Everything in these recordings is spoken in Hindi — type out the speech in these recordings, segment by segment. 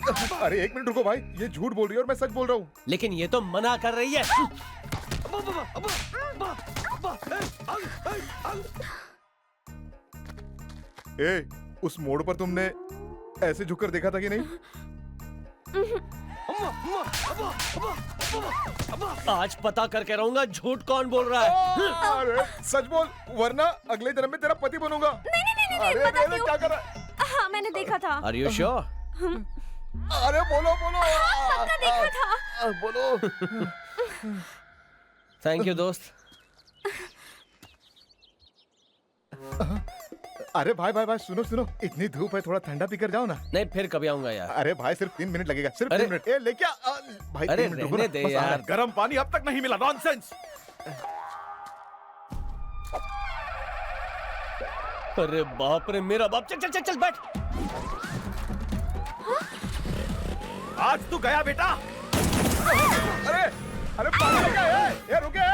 अरे एक मिनट रुको भाई, ये झूठ बोल रही है और मैं सच बोल रहा हूँ। लेकिन ये तो मना कर रही है। ए, उस मोड़ पर तुमने ऐसे झुककर देखा था कि नहीं? आज पता करके रहूंगा झूठ कौन बोल रहा है। अरे सच बोल, वरना अगले जन्म में तेरा पति बनूंगा। नहीं, अरे पता अरे क्यों? क्या कर रहा है? हाँ, मैंने देखा था। Are you sure? अरे बोलो बोलो। पक्का देखा था। बोलो। थैंक यू दोस्त। अरे भाई भाई भाई सुनो सुनो, इतनी धूप है, थोड़ा ठंडा पीकर जाओ ना। नहीं फिर कभी आऊंगा यार। अरे भाई सिर्फ 3 मिनट लगेगा, सिर्फ अरे- 3 मिनट। ए लेके आ भाई, अरे 3 मिनट रुको रहने ना, दे बस आ रहा यार। है। गर्म पानी अब तक नहीं मिला, नॉनसेंस। अरे बाप रे मेरा बाप, चल चल चल चल बैठ। आज तू गया बेटा। अरे अरे पागल है क्या? ये रुके।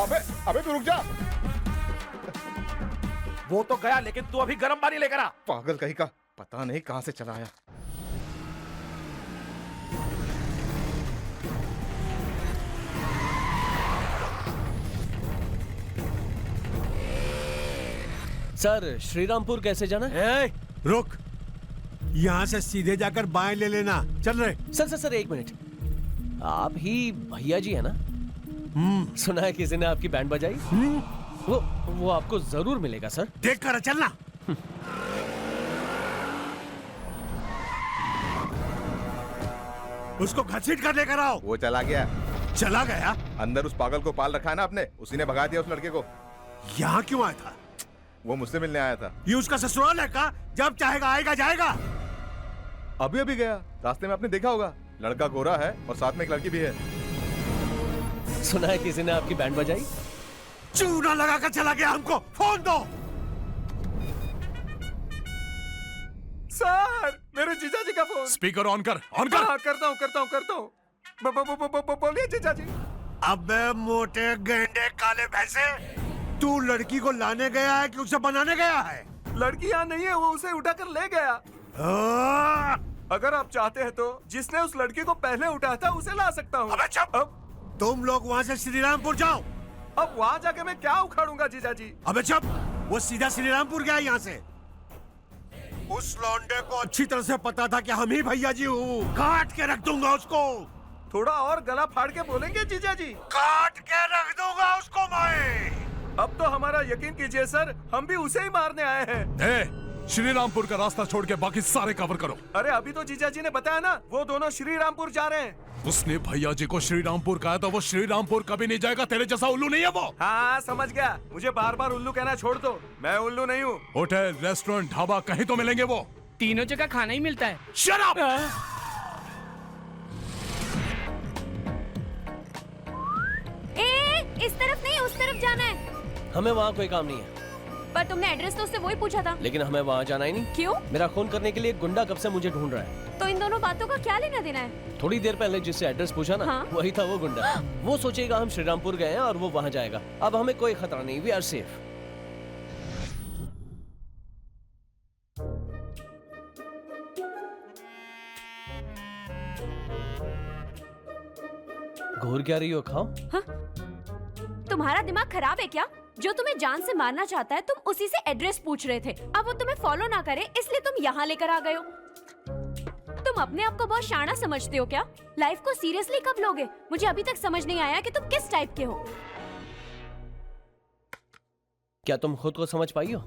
अबे अबे तू रुक जा। वो तो गया, लेकिन तू अभी गर्म पानी लेकर आ। पागल कहीं का, पता नहीं कहां से चला आया। सर श्रीरामपुर कैसे जाना है? रुक, यहाँ से सीधे जाकर बाएं ले लेना। चल रहे। सर सर सर एक मिनट, आप ही भैया जी है ना? सुना है किसी ने आपकी बैंड बजाई। वो आपको जरूर मिलेगा सर। देख कर चलना। उसको घसीट कर लेकर आओ। वो चला गया। चला गया? अंदर उस पागल को पाल रखा है ना आपने, उसी ने भगा दिया उस लड़के को। यहाँ क्यों आया था? वो मुझसे मिलने आया था। ये उसका ससुराल है का? जब चाहेगा आएगा जाएगा। अभी अभी गया, रास्ते में आपने देखा होगा। लड़का गोरा है और साथ में एक लड़की भी है। सुना है किसी ने आपकी बैंड बजाई। चूना लगा कर चला गया। हमको फोन दो। सर, मेरे जीजा जी का फोन। स्पीकर ऑन कर, ऑन कर। हाँ, करता हूँ। बोलिए जीजा जी। अबे मोटे गेंडे काले भैंसे, तू लड़की को लाने गया है कि उसे बनाने गया है? लड़की यहाँ नहीं है, वो उसे उठाकर ले गया। आ! अगर आप चाहते हैं तो जिसने उस लड़की को पहले उठाया था उसे ला सकता हूँ। अबे चुप! तुम लोग वहाँ से श्रीरामपुर जाओ। अब वहाँ जाके मैं क्या उखाड़ूंगा जीजा जी? अबे चुप! वो सीधा श्रीरामपुर गया यहाँ से। उस लौंडे को अच्छी तरह से पता था कि हम ही भैया जी हूँ। काट के रख दूंगा उसको। थोड़ा और गला फाड़ के बोलेंगे जीजा जी? काट के रख दूंगा उसको मैं। अब तो हमारा यकीन कीजिए सर, हम भी उसे ही मारने आए हैं। श्रीरामपुर का रास्ता छोड़ के बाकी सारे कवर करो। अरे अभी तो जीजा जी ने बताया ना, वो दोनों श्रीरामपुर जा रहे हैं। उसने भैया जी को श्रीरामपुर कहा था, वो श्रीरामपुर कभी नहीं जाएगा। तेरे जैसा उल्लू नहीं है वो। हाँ समझ गया, मुझे बार बार उल्लू कहना छोड़ दो, मैं उल्लू नहीं हूँ। होटल, रेस्टोरेंट, ढाबा कहीं तो मिलेंगे वो। तीनों जगह खाना ही मिलता है। Shut up! इस तरफ नहीं, उस तरफ जाना है। हमें वहाँ कोई काम नहीं है। पर तुमने एड्रेस तो उससे वही पूछा था। लेकिन हमें वहाँ जाना ही नहीं। क्यों? मेरा खून करने के लिए एक गुंडा कब से मुझे ढूंढ रहा है। तो इन दोनों बातों का क्या लेना देना है? थोड़ी देर पहले जिससे एड्रेस पूछा ना, हाँ? वही था वो गुंडा। वो सोचेगा हम श्रीरामपुर गए हैं और वो वहाँ जाएगा। अब हमें कोई खतरा नहीं, वी आर सेफ। घूर क्या रही हो? खाओ। तुम्हारा दिमाग खराब है क्या? जो तुम्हें जान से मारना चाहता है, तुम उसी से एड्रेस पूछ रहे थे। अब वो तुम्हें फॉलो ना करे, इसलिए तुम यहाँ लेकर आ गए हो। तुम अपने आप को बहुत शाना समझते हो क्या? लाइफ को सीरियसली कब लोगे? मुझे अभी तक समझ नहीं आया कि तुम किस टाइप के हो। क्या तुम खुद को समझ पाई हो?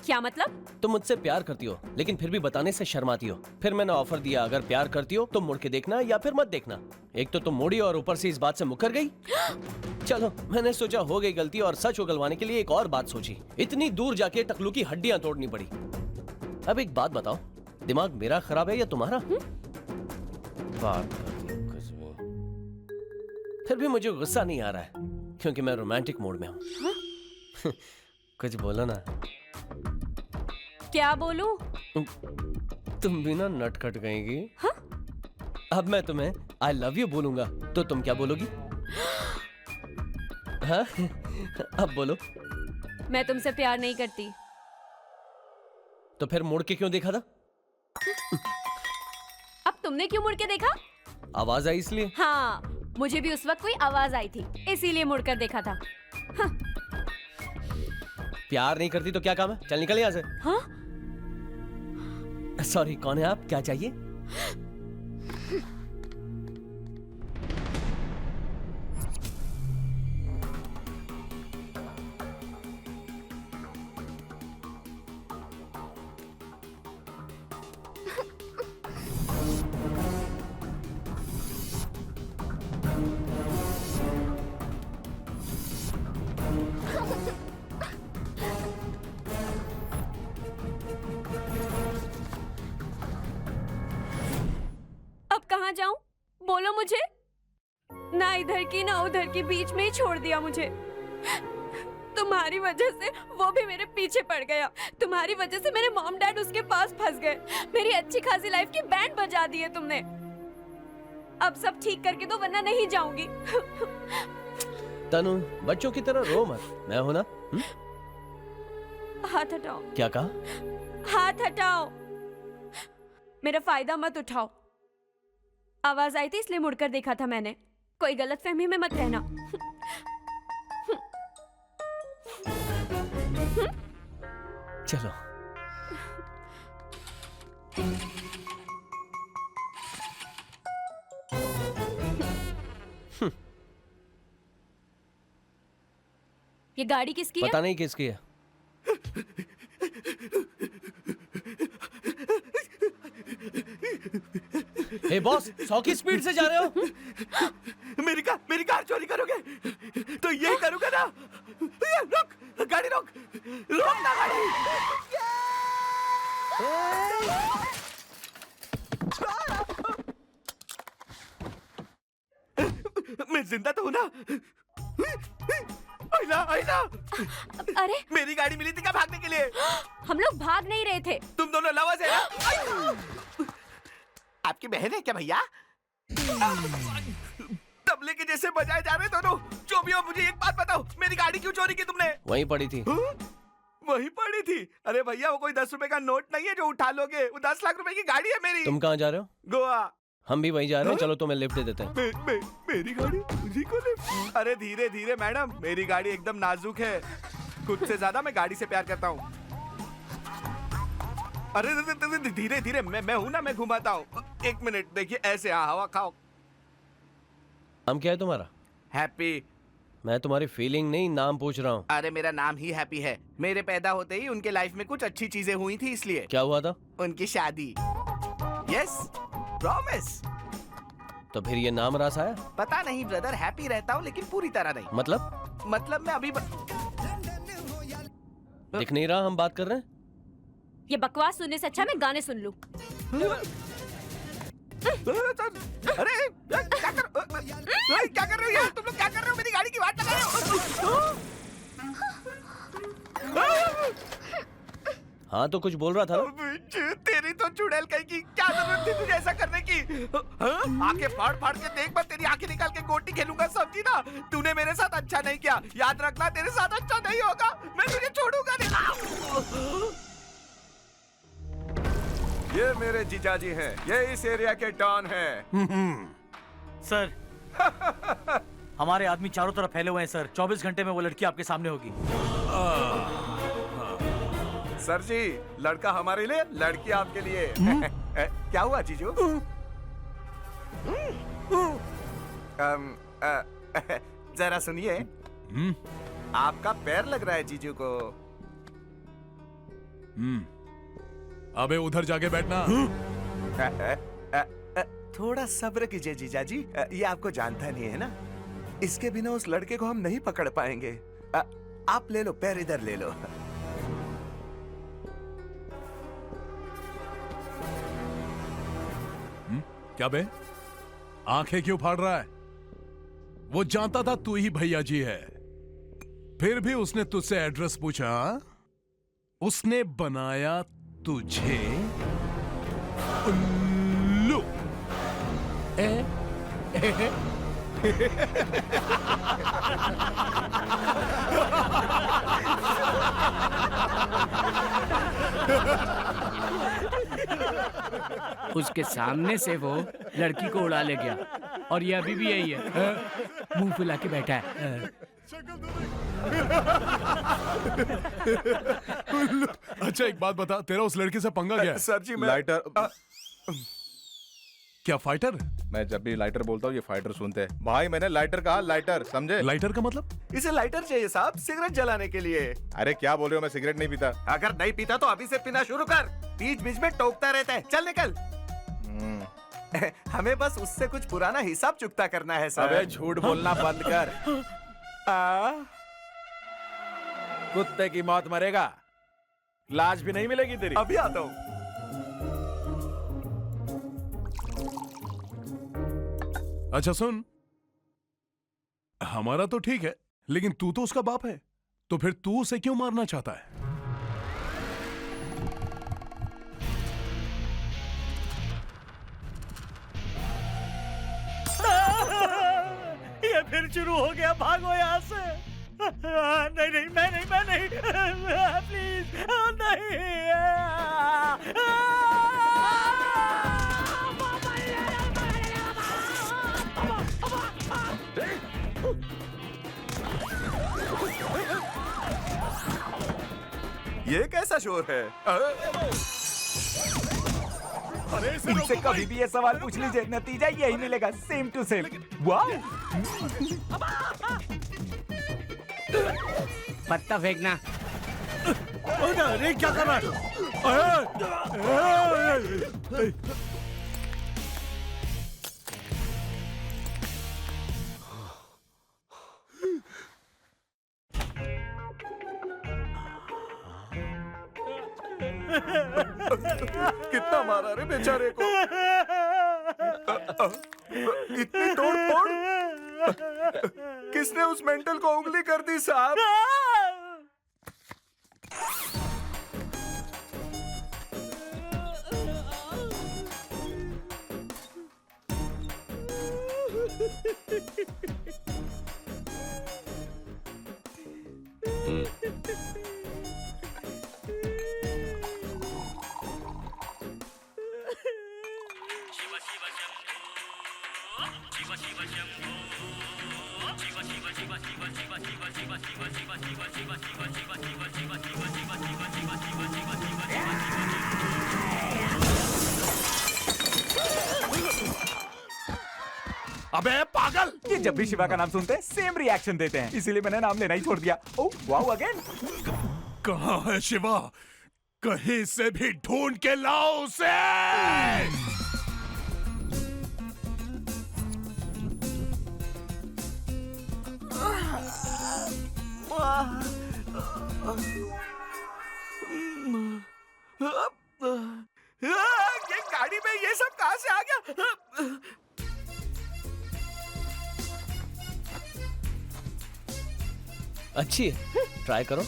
क्या मतलब? तुम मुझसे प्यार करती हो, लेकिन फिर भी बताने से शर्माती हो। फिर मैंने ऑफर दिया, अगर प्यार करती हो तो मुड़ के देखना या फिर मत देखना। एक तो तुम मुड़ी और ऊपर से इस बात से मुकर गई। चलो, मैंने सोचा हो गई गलती और सच उगलवाने के लिए एक और बात सोची। इतनी दूर जाके टकलू की हड्डियां तोड़नी पड़ी। अब एक बात बताओ, दिमाग मेरा खराब है या तुम्हारा? बात करती हो कुछ भी। फिर भी मुझे गुस्सा नहीं आ रहा है, क्योंकि मैं रोमांटिक मूड में हूँ। कुछ बोलो ना। क्या बोलूं? तुम भी ना नटखट गएगी। अब मैं तुम्हें आई लव यू बोलूंगा तो तुम क्या बोलोगी? हाँ? अब बोलो। मैं तुमसे प्यार नहीं करती। तो फिर मुड़ के क्यों देखा था? तुमने क्यों मुड़ के देखा? आवाज आई इसलिए। हाँ, मुझे भी उस वक्त कोई आवाज आई थी, इसीलिए मुड़कर देखा था। प्यार नहीं करती तो क्या काम है? चल निकल यहाँ से। हाँ? सॉरी, कौन है आप? क्या चाहिए? अब कहाँ जाऊं? बोलो मुझे। ना इधर की ना उधर की, बीच में ही छोड़ दिया मुझे। तुम्हारी वजह से वो भी मेरे पीछे पड़ गया। तुम्हारी वजह से मेरे मॉम डैड उसके पास फंस गए। मेरी अच्छी खासी लाइफ की बैंड बजा दी है तुमने। अब सब ठीक करके दो, वरना नहीं जाऊंगी। तनु, बच्चों की तरह रो मत, मैं हूं ना। हाथ हटाओ। क्या कहा? हाथ हटाओ। मेरा फायदा मत उठाओ। आवाज आई थी इसलिए मुड़कर देखा था मैंने। कोई गलतफहमी में मत रहना। चलो। ये गाड़ी किसकी है? पता नहीं किसकी है। हे बॉस, 100 की स्पीड से जा रहे हो? मेरी कार चोरी करोगे तो यही करूंगा ना। रुक, गाड़ी रोक, रोक ना गाड़ी। मैं जिंदा तो हूं ना? आइना, आइना। अरे मेरी गाड़ी मिली थी क्या भागने के लिए? हम लोग भाग नहीं रहे थे। तुम दोनों लवर्स है ना? आपकी बहन है क्या भैया? तबले के जैसे बजाए जा रहे दोनों। जो भी हो, मुझे एक बात बताओ, मेरी गाड़ी क्यों चोरी की तुमने? वहीं पड़ी थी। वहीं पड़ी थी? अरे भैया, वो कोई 10 रुपए का नोट नहीं है जो उठा लोगे। वो 10 लाख रुपए की गाड़ी है मेरी। तुम कहाँ जा रहे हो? गोवा। हम भी वहीं जा रहे हैं। चलो तुम्हें लिफ्ट दे देते हैं। मेरी गाड़ी मुझे को लिफ्ट? अरे धीरे धीरे मैडम, मेरी गाड़ी एकदम नाजुक है। खुद से ज्यादा मैं गाड़ी से प्यार करता हूँ। अरे धीरे धीरे, मैं हूं ना, मैं घुमाता हूँ। 1 मिनट, देखिए ऐसे। हाँ, हवा खाओ। नाम क्या है तुम्हारा? हैप्पी। मैं तुम्हारी फीलिंग नहीं, नाम पूछ रहा हूँ। अरे मेरा नाम ही हैप्पी है। मेरे पैदा होते ही उनके लाइफ में कुछ अच्छी चीजें हुई थी, इसलिए। क्या हुआ था? उनकी शादी। Yes, promise. तो फिर ये नाम रास आया? पता नहीं ब्रदर, हैप्पी रहता हूँ लेकिन पूरी तरह नहीं। मतलब मैं अभी दिख नहीं रहा हम बात कर रहे हैं? ये बकवास सुनने से अच्छा मैं गाने सुन लूं। अरे क्या कर रहे हो यार? तुम लोग क्या कर रहे हो? मेरी गाड़ी की बात लगा रहे हो? हाँ तो कुछ बोल रहा था ना? तेरी तो चुड़ैल कहीं की, क्या जरूरत थी तुझे ऐसा करने की? आंखें फाड़ फाड़ के देख, मैं तेरी आंखें निकाल के गोटी खेलूंगा, समझी ना? तूने मेरे साथ अच्छा नहीं किया, याद रखना, तेरे साथ अच्छा नहीं होगा। मैं तुझे छोड़ूंगा नहीं। ये मेरे जीजाजी हैं। ये इस एरिया के डॉन हैं। सर, हमारे आदमी चारों तरफ फैले हुए हैं सर। 24 घंटे में वो लड़की आपके सामने होगी। सर जी, लड़का हमारे लिए, लड़की आपके लिए। क्या हुआ जीजू? जरा सुनिए। आपका पैर लग रहा है जीजू को। अबे उधर जाके बैठना। थोड़ा सब्र कीजिए जीजाजी। ये आपको जानता नहीं है ना, इसके बिना उस लड़के को हम नहीं पकड़ पाएंगे। आप ले लो, पैर इधर ले लो। क्या बे, आंखें क्यों फाड़ रहा है? वो जानता था तू ही भैया जी है, फिर भी उसने तुझसे एड्रेस पूछा। उसने बनाया तुझे उल्लू। उसके सामने से वो लड़की को उड़ा ले गया और ये अभी भी यही है, मुंह फुला के बैठा है। अच्छा एक बात बता, तेरा उस लड़के से पंगा क्या है? सर जी मैं लाइटर। क्या फाइटर? मैं जब भी लाइटर बोलता हूँ ये फाइटर सुनते हैं। भाई मैंने लाइटर कहा, लाइटर समझे? लाइटर का मतलब? इसे लाइटर चाहिए साहब, सिगरेट जलाने के लिए। अरे क्या बोल रहे हो, मैं सिगरेट नहीं पीता। अगर नहीं पीता तो अभी से पीना शुरू कर, बीच बीच में टोकता रहता है। चल निकल। हमें बस उससे कुछ पुराना हिसाब चुकता करना है सर। अबे झूठ बोलना बंद कर। कुत्ते की मौत मरेगा, लाज भी नहीं मिलेगी तेरी। अभी आता हूँ। अच्छा सुन, हमारा तो ठीक है, लेकिन तू तो उसका बाप है, तो फिर तू उसे क्यों मारना चाहता है? ये फिर शुरू हो गया, भागो यहाँ से। नहीं नहीं, मैं नहीं प्लीज ये कैसा शोर है? इनसे कभी भी ये सवाल पूछ लीजिए, नतीजा यही मिलेगा, सेम टू सेम। वाह, पत्ता फेंकना। अरे क्या कर रहा है? कितना मारा रे बेचारे को। इतनी तोड़ फोड़। किसने उस मेंटल को उंगली कर दी साहब? अबे पागल, ये जब भी शिवा का नाम सुनते हैं सेम रिएक्शन देते हैं, इसीलिए मैंने नाम लेना ही छोड़ दिया। Oh wow again. कहाँ है शिवा? कहीं से भी ढूंढ के लाओ उसे। ये गाड़ी में ये सब कहां से आ गया? अच्छी है, ट्राई करो।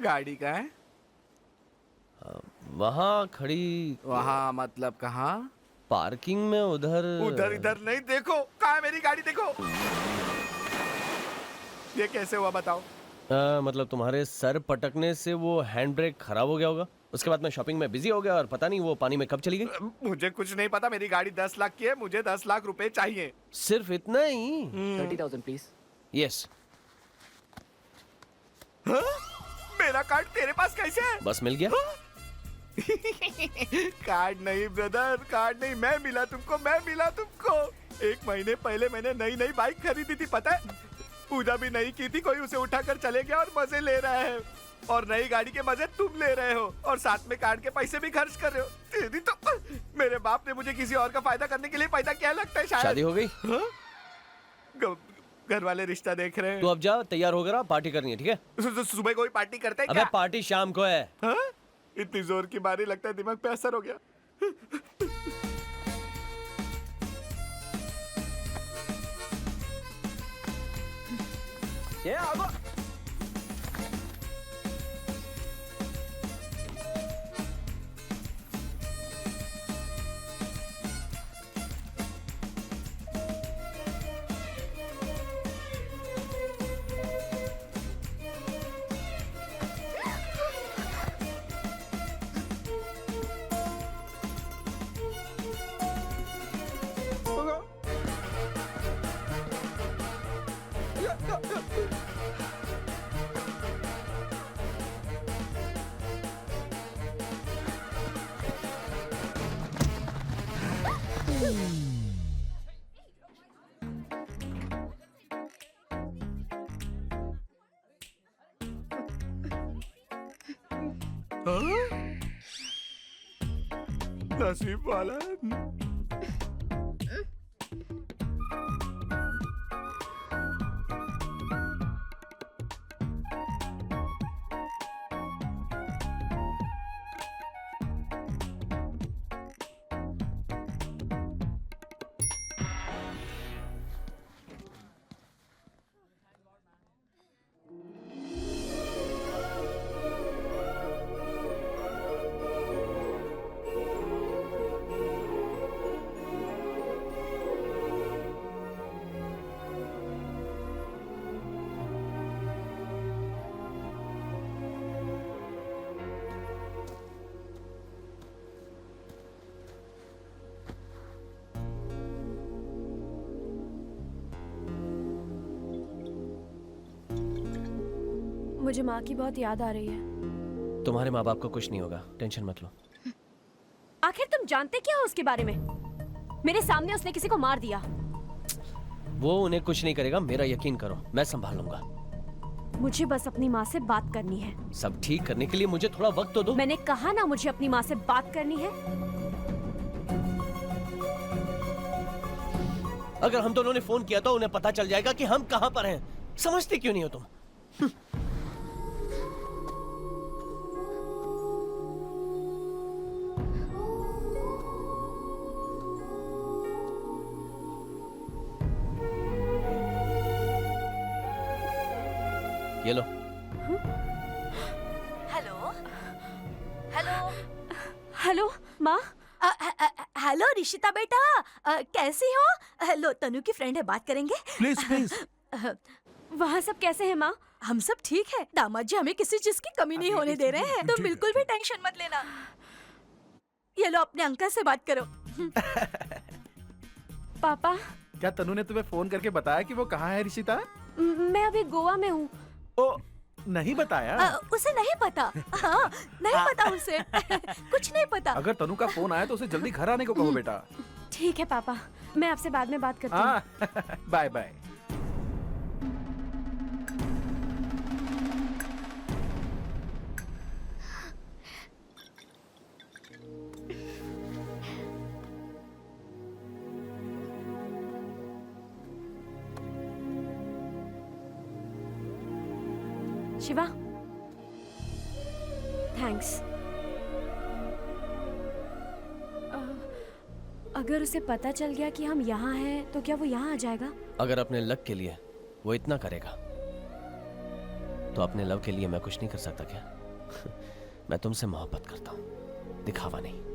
गाड़ी का है? वहाँ खड़ी, वहाँ मतलब कहाँ? पार्किंग में उधर। उधर इधर नहीं, देखो कहाँ है मेरी गाड़ी, देखो। ये कैसे हुआ बताओ? मतलब तुम्हारे सर पटकने से वो हैंड ब्रेक खराब हो गया होगा। उसके बाद मैं शॉपिंग में बिजी हो गया और पता नहीं वो पानी में कब चली गई। मुझे कुछ नहीं पता, मेरी गाड़ी 10 लाख की है, मुझे 10 लाख रुपए चाहिए। सिर्फ इतना ही? 30,000 प्लीज। यस। मेरा कार्ड तेरे पास कैसे है? बस मिल गया। कार्ड नहीं ब्रदर, कार्ड नहीं, मैं मिला तुमको। 1 महीने पहले मैंने नई बाइक खरीदी थी, पता है? पूजा भी नहीं की थी, कोई उसे उठाकर चले गया और मजे ले रहा है। और नई गाड़ी के मजे तुम ले रहे हो और साथ में कार्ड के पैसे भी खर्च कर रहे हो। तेरी तो, मेरे बाप ने मुझे किसी और का फायदा करने के लिए पैदा किया लगता है शायद। शादी हो गई? घर वाले रिश्ता देख रहे हैं। तो अब जा, तैयार हो गया, पार्टी करनी है, ठीक है? सुबह कोई पार्टी करते हैं अबे क्या? पार्टी शाम को है। हाँ? इतनी जोर की मारी, लगता है दिमाग पे असर हो गया। ये आगो। नसीब वाला। मुझे माँ की बहुत याद आ रही है। तुम्हारे माँ बाप को कुछ नहीं होगा, टेंशन मत लो। आखिर तुम जानते क्या हो उसके बारे में? मेरे सामने उसने किसी को मार दिया। वो उन्हें कुछ नहीं करेगा, मेरा यकीन करो, मैं संभाल लूंगा। मुझे बस अपनी माँ से बात करनी है। सब ठीक करने के लिए मुझे थोड़ा वक्त तो दो। मैंने कहा ना, मुझे अपनी माँ से बात करनी है। अगर हम दोनों ने फोन किया तो उन्हें पता चल जाएगा कि हम कहाँ पर हैं। समझते क्यों नहीं हो तुम? ये लो। हेलो हेलो हेलो माँ। हेलो ऋषिता बेटा, कैसी हो? लो तनु की फ्रेंड है, बात करेंगे? Please please. वहाँ सब कैसे हैं माँ? हम सब ठीक है। दामाद जी हमें किसी चीज की कमी नहीं होने दे रहे हैं, तो बिल्कुल भी टेंशन मत लेना। ये लो अपने अंकल से बात करो। पापा, क्या तनु ने तुम्हें फोन करके बताया कि वो कहाँ है ऋषिता? मैं अभी गोवा में हूँ। ओ, नहीं बताया? उसे नहीं पता। हाँ, नहीं पता उसे। कुछ नहीं पता। अगर तनु का फोन आया तो उसे जल्दी घर आने को कहो बेटा। ठीक है पापा, मैं आपसे बाद में बात करती हूँ। Bye bye. शिवा, थैंक्स। अगर उसे पता चल गया कि हम यहाँ हैं, तो क्या वो यहाँ आ जाएगा? अगर अपने लक के लिए वो इतना करेगा, तो अपने लव के लिए मैं कुछ नहीं कर सकता क्या? मैं तुमसे मोहब्बत करता हूँ, दिखावा नहीं।